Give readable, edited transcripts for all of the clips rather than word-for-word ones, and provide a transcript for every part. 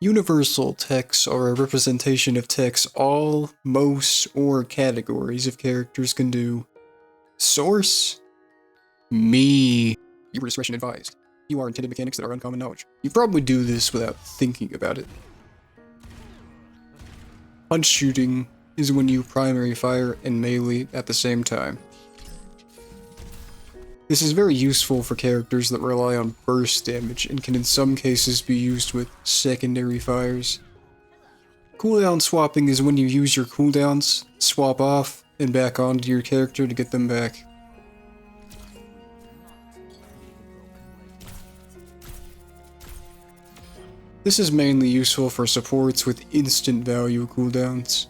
Universal techs are a representation of techs all, most, or categories of characters can do. Source? Me. Your discretion advised. You are intended mechanics that are uncommon knowledge. You probably do this without thinking about it. Punch shooting is when you primary fire and melee at the same time. This is very useful for characters that rely on burst damage and can in some cases be used with secondary fires. Cooldown swapping is when you use your cooldowns, swap off, and back onto your character to get them back. This is mainly useful for supports with instant value cooldowns.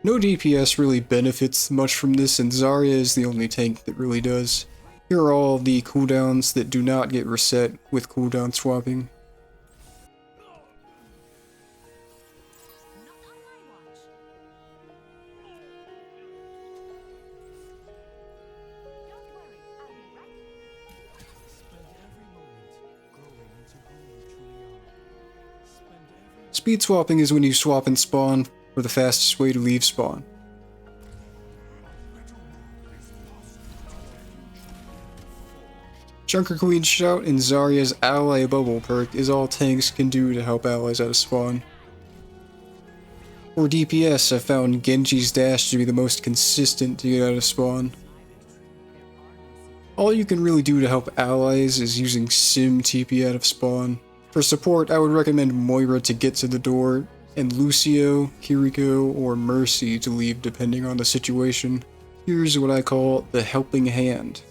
No DPS really benefits much from this, and Zarya is the only tank that really does. Here are all the cooldowns that do not get reset with cooldown swapping. Speed swapping is when you swap and spawn for the fastest way to leave spawn. Junker Queen Shout and Zarya's Ally Bubble perk is all tanks can do to help allies out of spawn. For DPS, I found Genji's dash to be the most consistent to get out of spawn. All you can really do to help allies is using Sim TP out of spawn. For support, I would recommend Moira to get to the door, and Lucio, Kiriko, or Mercy to leave depending on the situation. Here's what I call the helping hand.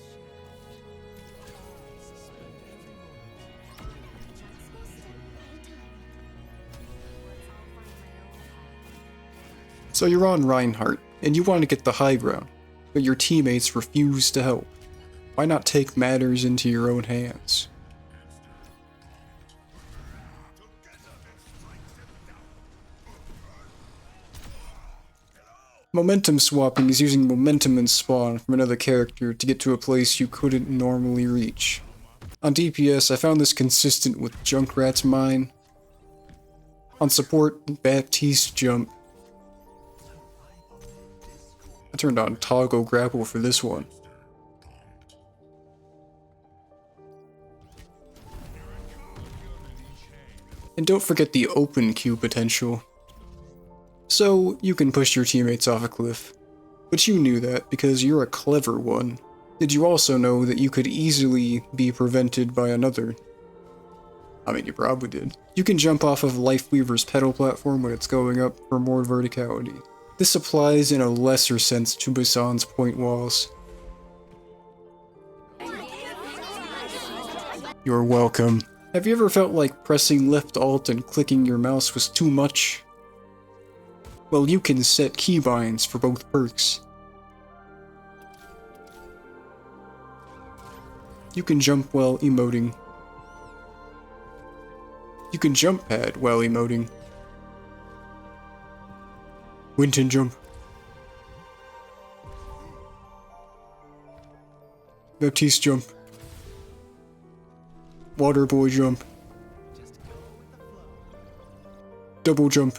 So you're on Reinhardt, and you want to get the high ground, but your teammates refuse to help. Why not take matters into your own hands? Momentum swapping is using momentum and spawn from another character to get to a place you couldn't normally reach. On DPS, I found this consistent with Junkrat's Mine. On support, Baptiste Jump. I turned on Toggle Grapple for this one. And don't forget the open Q potential. So, you can push your teammates off a cliff. But you knew that because you're a clever one. Did you also know that you could easily be prevented by another? I mean, you probably did. You can jump off of Lifeweaver's pedal platform when it's going up for more verticality. This applies in a lesser sense to Basan's point walls. You're welcome. Have you ever felt like pressing left alt and clicking your mouse was too much? Well, you can set keybinds for both perks. You can jump while emoting. You can jump pad while emoting. Winton jump. Baptiste jump. Waterboy jump. Double jump.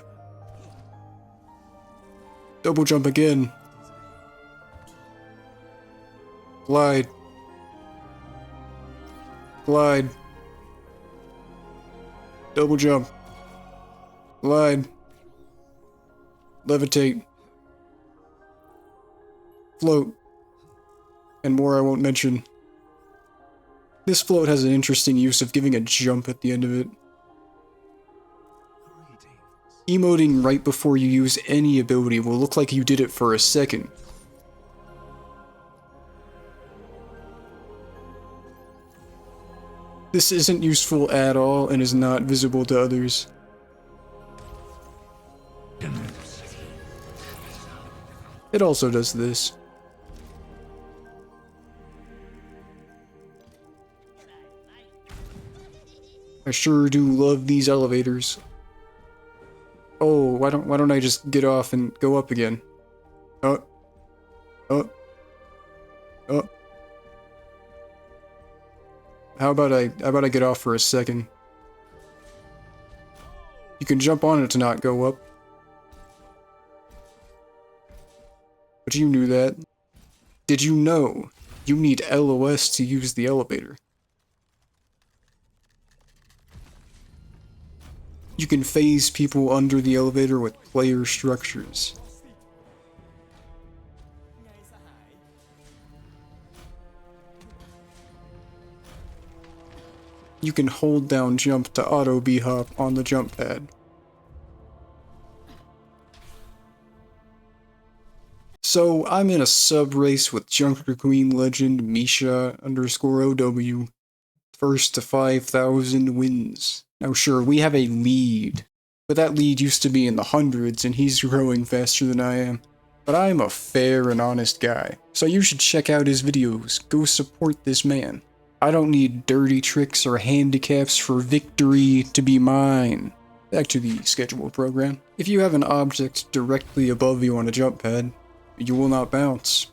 Double jump again. Glide. Glide. Double jump. Glide. Levitate. Float. And more I won't mention. This float has an interesting use of giving a jump at the end of it. Emoting right before you use any ability will look like you did it for a second. This isn't useful at all and is not visible to others. It also does this. I sure do love these elevators. Oh, why don't I just get off and go up again? Oh. How about I get off for a second? You can jump on it to not go up. But you knew that. Did you know you need LOS to use the elevator? You can phase people under the elevator with player structures. You can hold down jump to auto Bhop on the jump pad. So I'm in a sub race with Junker Queen legend Misha_OW. First to 5,000 wins. Now sure, we have a lead, but that lead used to be in the hundreds and he's growing faster than I am. But I'm a fair and honest guy, so you should check out his videos. Go support this man. I don't need dirty tricks or handicaps for victory to be mine. Back to the scheduled program. If you have an object directly above you on a jump pad, you will not bounce.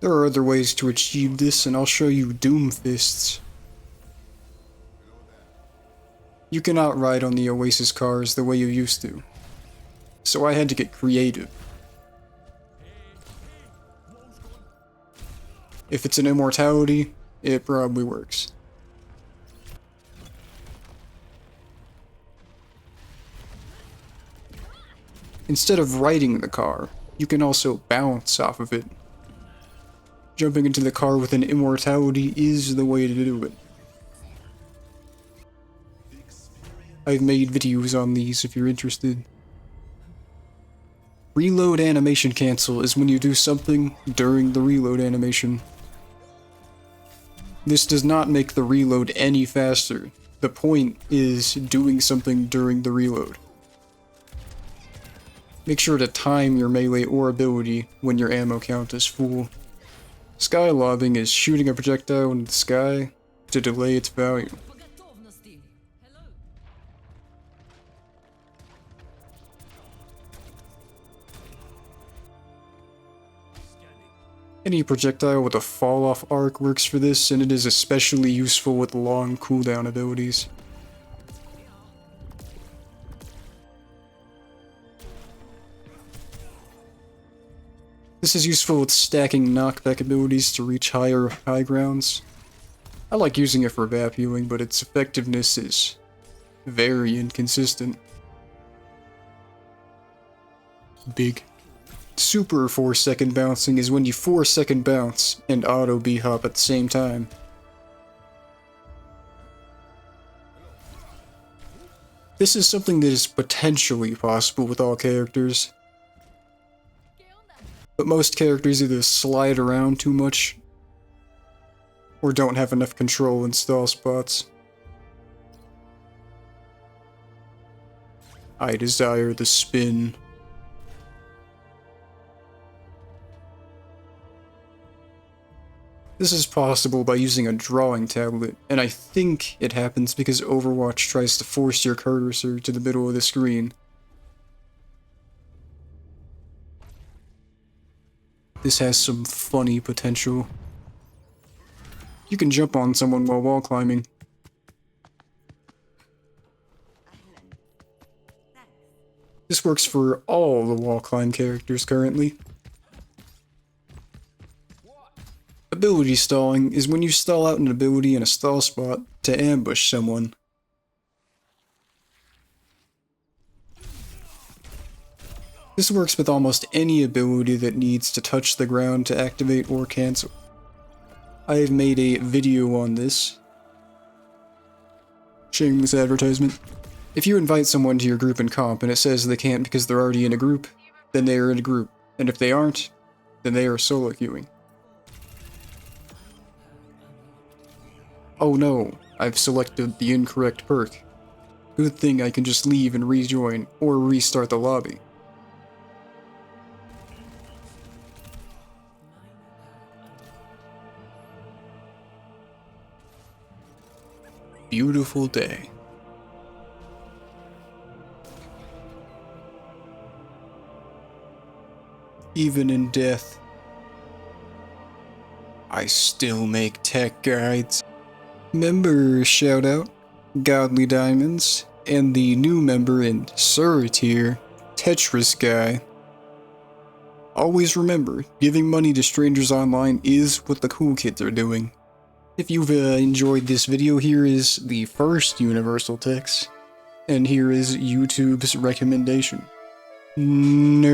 There are other ways to achieve this, and I'll show you Doom Fists. You cannot ride on the Oasis cars the way you used to, so I had to get creative. If it's an immortality, it probably works. Instead of riding the car, you can also bounce off of it. Jumping into the car with an immortality is the way to do it. I've made videos on these if you're interested. Reload animation cancel is when you do something during the reload animation. This does not make the reload any faster. The point is doing something during the reload. Make sure to time your melee or ability when your ammo count is full. Sky Lobbing is shooting a projectile into the sky to delay its value. Any projectile with a fall-off arc works for this, and it is especially useful with long cooldown abilities. This is useful with stacking knockback abilities to reach higher high grounds. I like using it for VAP healing, but its effectiveness is very inconsistent. Big. Super 4-second bouncing is when you 4-second bounce and auto Bhop at the same time. This is something that is potentially possible with all characters. But most characters either slide around too much or don't have enough control in stall spots. I desire the spin. This is possible by using a drawing tablet, and I think it happens because Overwatch tries to force your cursor to the middle of the screen. This has some funny potential. You can jump on someone while wall climbing. This works for all the wall climb characters currently. Ability stalling is when you stall out an ability in a stall spot to ambush someone. This works with almost any ability that needs to touch the ground to activate or cancel. I have made a video on this. Shameless advertisement. If you invite someone to your group in comp and it says they can't because they're already in a group, then they are in a group, and if they aren't, then they are solo queuing. Oh no, I've selected the incorrect perk. Good thing I can just leave and rejoin, or restart the lobby. Beautiful day. Even in death, I still make tech guides. Member shoutout, Godly Diamonds, and the new member in Sir tier, Tetris Guy. Always remember, giving money to strangers online is what the cool kids are doing. If you've enjoyed this video, here is the first universal text, and here is YouTube's recommendation. Nerds.